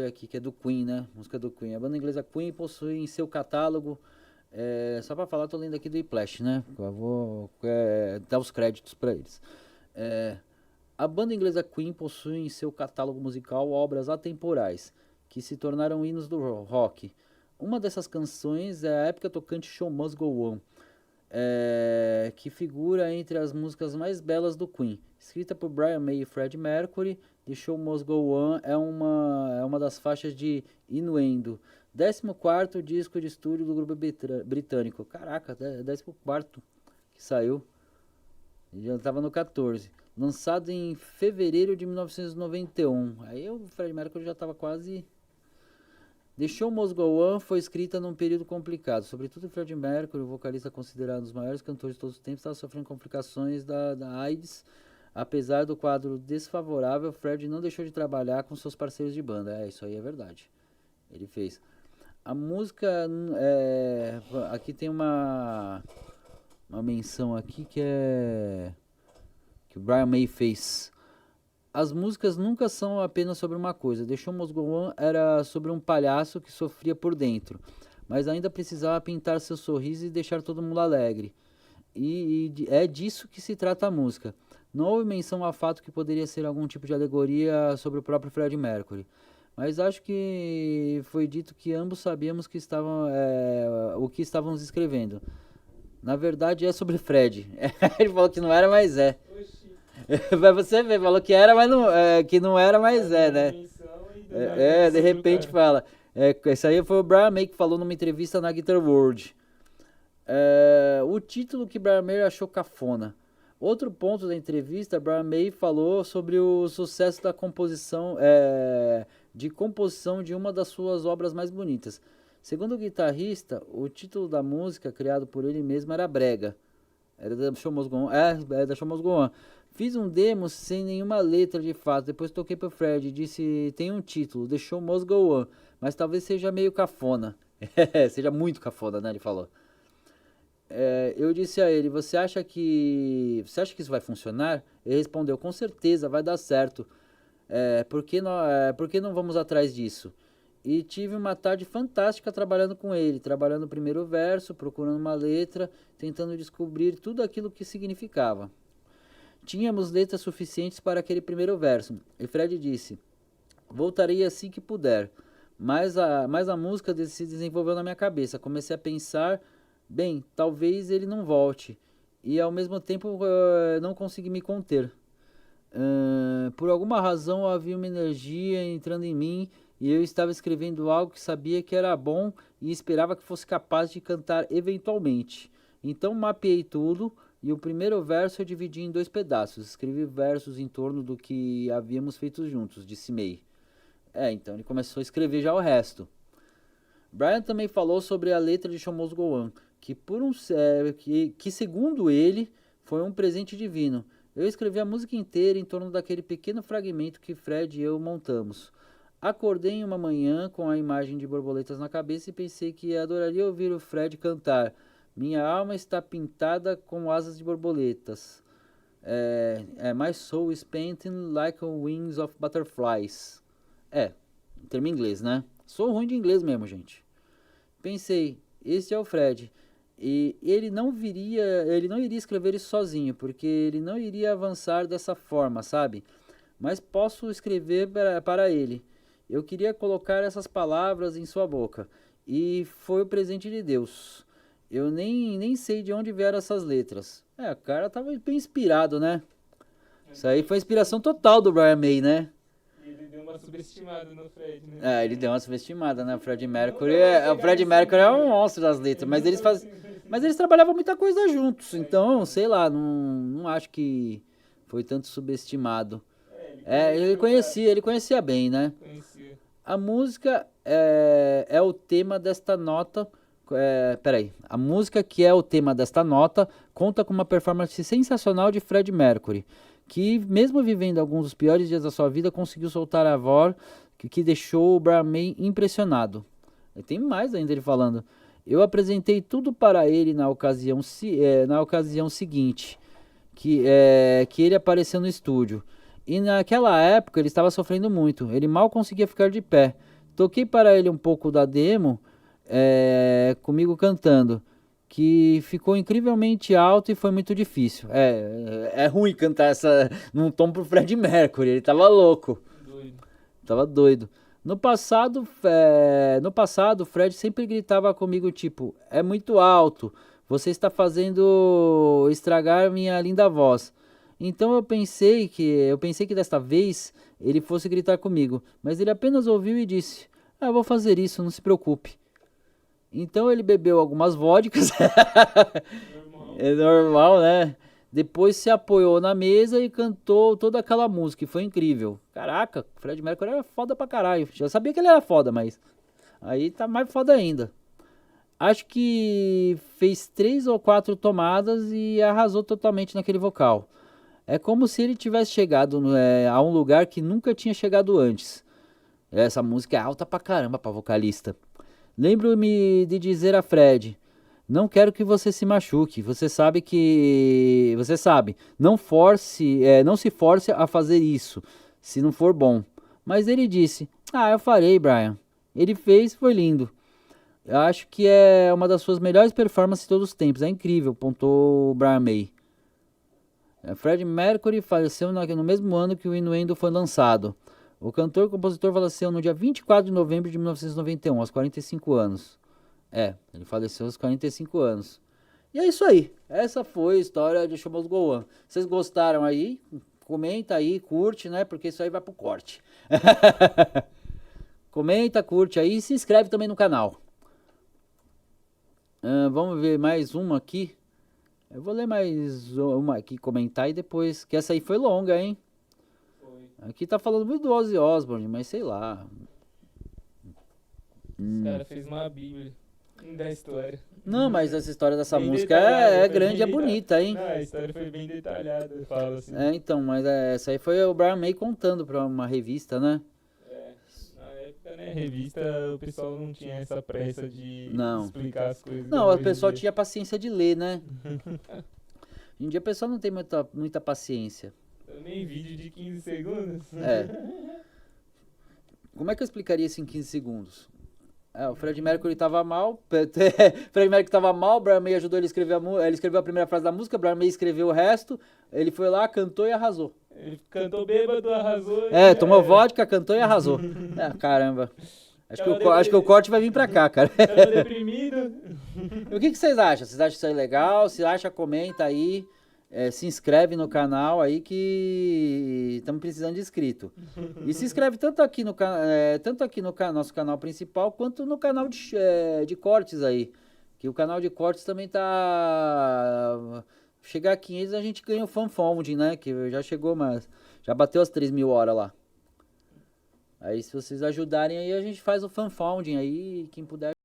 ver aqui, que é do Queen, né? Música do Queen. A banda inglesa Queen possui em seu catálogo, só pra falar, tô lendo aqui do Whiplash, né? Eu vou dar os créditos pra eles. É, a banda inglesa Queen possui em seu catálogo musical obras atemporais, que se tornaram hinos do rock. Uma dessas canções é a épica tocante Show Must Go On, que figura entre as músicas mais belas do Queen. Escrita por Brian May e Freddie Mercury, The Show Must Go On é uma das faixas de Innuendo, 14º disco de estúdio do grupo britânico. Caraca, 14º que saiu, já estava no 14. Lançado em fevereiro de 1991. Aí o Freddie Mercury já estava quase... The Show Must Go On foi escrita num período complicado. Sobretudo Freddie Mercury, o vocalista considerado um dos maiores cantores de todos os tempos, estava sofrendo complicações da AIDS. Apesar do quadro desfavorável, Freddie não deixou de trabalhar com seus parceiros de banda. Isso aí é verdade. Ele fez. A música... aqui tem uma menção aqui que o Brian May fez. As músicas nunca são apenas sobre uma coisa. The Show Must Go On era sobre um palhaço que sofria por dentro, mas ainda precisava pintar seu sorriso e deixar todo mundo alegre. E é disso que se trata a música. Não houve menção ao fato que poderia ser algum tipo de alegoria sobre o próprio Freddie Mercury, mas acho que foi dito que ambos sabíamos que o que estávamos escrevendo. Na verdade é sobre Fred. Ele falou que não era, mas é. Vai você ver, falou que era, mas não, que não era, mas né? De repente fala. Isso aí foi o Brian May que falou numa entrevista na Guitar World. O título que Brian May achou cafona. Outro ponto da entrevista, Brian May falou sobre o sucesso da composição, de uma das suas obras mais bonitas. Segundo o guitarrista, o título da música, criado por ele mesmo, era brega. Era da Show Must Go On. Da Show Must Go On. Fiz um demo sem nenhuma letra de fato. Depois toquei pro Fred e disse: tem um título, The Show Must Go On. Mas talvez seja meio cafona. Seja muito cafona, né? Ele falou. Eu disse a ele: você acha que isso vai funcionar? Ele respondeu: com certeza, vai dar certo. Por que não vamos atrás disso? E tive uma tarde fantástica trabalhando com ele, trabalhando o primeiro verso, procurando uma letra, tentando descobrir tudo aquilo que significava. Tínhamos letras suficientes para aquele primeiro verso, e Fred disse: voltarei assim que puder. Mas a música se desenvolveu na minha cabeça. Comecei a pensar: bem, talvez ele não volte. E ao mesmo tempo não consegui me conter. Por alguma razão havia uma energia entrando em mim e eu estava escrevendo algo que sabia que era bom e esperava que fosse capaz de cantar eventualmente. Então mapeei tudo e o primeiro verso eu dividi em 2 pedaços. Escrevi versos em torno do que havíamos feito juntos, disse May. Então ele começou a escrever já o resto. Brian também falou sobre a letra de Show Must Go On, que segundo ele foi um presente divino. Eu escrevi a música inteira em torno daquele pequeno fragmento que Fred e eu montamos. Acordei em uma manhã com a imagem de borboletas na cabeça e pensei que adoraria ouvir o Fred cantar. Minha alma está pintada com asas de borboletas. My soul is painted like wings of butterflies. Em termo inglês, né? Sou ruim de inglês mesmo, gente. Pensei, esse é o Fred. E ele não iria escrever isso sozinho, porque ele não iria avançar dessa forma, sabe? Mas posso escrever para ele. Eu queria colocar essas palavras em sua boca. E foi o presente de Deus. Eu nem sei de onde vieram essas letras. O cara tava bem inspirado, né? Isso aí foi a inspiração total do Brian May, né? Ele deu uma subestimada no Fred, né? Ele deu uma subestimada, né? O Fred Mercury é um monstro das letras, mas eles trabalhavam muita coisa juntos, então, sei lá, não acho que foi tanto subestimado. Ele conhecia bem, né? Conhecia. A música é o tema desta nota. A música que é o tema desta nota conta com uma performance sensacional de Fred Mercury, que mesmo vivendo alguns dos piores dias da sua vida, conseguiu soltar a voz que deixou o Brian May impressionado. E tem mais ainda ele falando: eu apresentei tudo para ele na ocasião seguinte, que ele apareceu no estúdio. E naquela época ele estava sofrendo muito, ele mal conseguia ficar de pé. Toquei para ele um pouco da demo, comigo cantando, que ficou incrivelmente alto e foi muito difícil. É ruim cantar essa num tom pro Fred Mercury, ele tava louco, Doido. tava doido. No passado, o Fred sempre gritava comigo, tipo, é muito alto, você está fazendo estragar minha linda voz. Então eu pensei que desta vez ele fosse gritar comigo, mas ele apenas ouviu e disse: "Ah, eu vou fazer isso, não se preocupe." Então ele bebeu algumas vodkas, Normal. é normal, né? Depois se apoiou na mesa e cantou toda aquela música, e foi incrível. Caraca, Fred Mercury era foda pra caralho. Já sabia que ele era foda, mas aí tá mais foda ainda. Acho que fez 3 ou 4 tomadas e arrasou totalmente naquele vocal. É como se ele tivesse chegado a um lugar que nunca tinha chegado antes. Essa música é alta pra caramba pra vocalista. Lembro-me de dizer a Fred: não quero que você se machuque. Você sabe que. Você sabe. Não se force a fazer isso, se não for bom. Mas ele disse: ah, eu farei, Brian. Ele fez, foi lindo. Eu acho que é uma das suas melhores performances de todos os tempos. É incrível, pontou o Brian May. Fred Mercury faleceu no mesmo ano que o Innuendo foi lançado. O cantor e compositor faleceu no dia 24 de novembro de 1991, aos 45 anos. Ele faleceu aos 45 anos. E é isso aí. Essa foi a história de Show Must Go On. Vocês gostaram aí? Comenta aí, curte, né? Porque isso aí vai pro corte. Comenta, curte aí e se inscreve também no canal. Vamos ver mais uma aqui. Eu vou ler mais uma aqui, comentar e depois. Que essa aí foi longa, hein? Foi. Aqui tá falando muito do Ozzy Osbourne, mas sei lá. Os caras fez uma bíblia da história. Não, mas essa história dessa Bem música detalhada, é foi grande e é bem bonita, hein? Não, a história foi bem detalhada, eu falo assim. Então, mas essa aí foi o Brian May contando pra uma revista, né? Na época, né, revista, o pessoal não tinha essa pressa de Não. explicar as coisas. Não, como o hoje em pessoal dia. tinha paciência de ler, né? Hoje em dia o pessoal não tem muita paciência. Nem vídeo de 15 segundos. Como é que eu explicaria isso em 15 segundos? O Fred Mercury tava mal. Fred Mercury tava mal, o Brian May ajudou ele a escrever ele escreveu a primeira frase da música, o Brian May escreveu o resto, ele foi lá, cantou e arrasou. Ele cantou bêbado, arrasou. Tomou vodka, cantou e arrasou. Caramba. Acho que o corte vai vir pra cá, cara. Tava deprimido. O que vocês acham? Vocês acham isso aí legal? Se acha, comenta aí. Se inscreve no canal aí que estamos precisando de inscrito. E se inscreve tanto aqui no nosso canal principal quanto no canal de cortes aí. Que o canal de cortes também tá. Chegar a 500 a gente ganha o fanfounding, né? Que já chegou, mas já bateu as 3.000 horas lá. Aí se vocês ajudarem aí a gente faz o fanfounding aí, quem puder.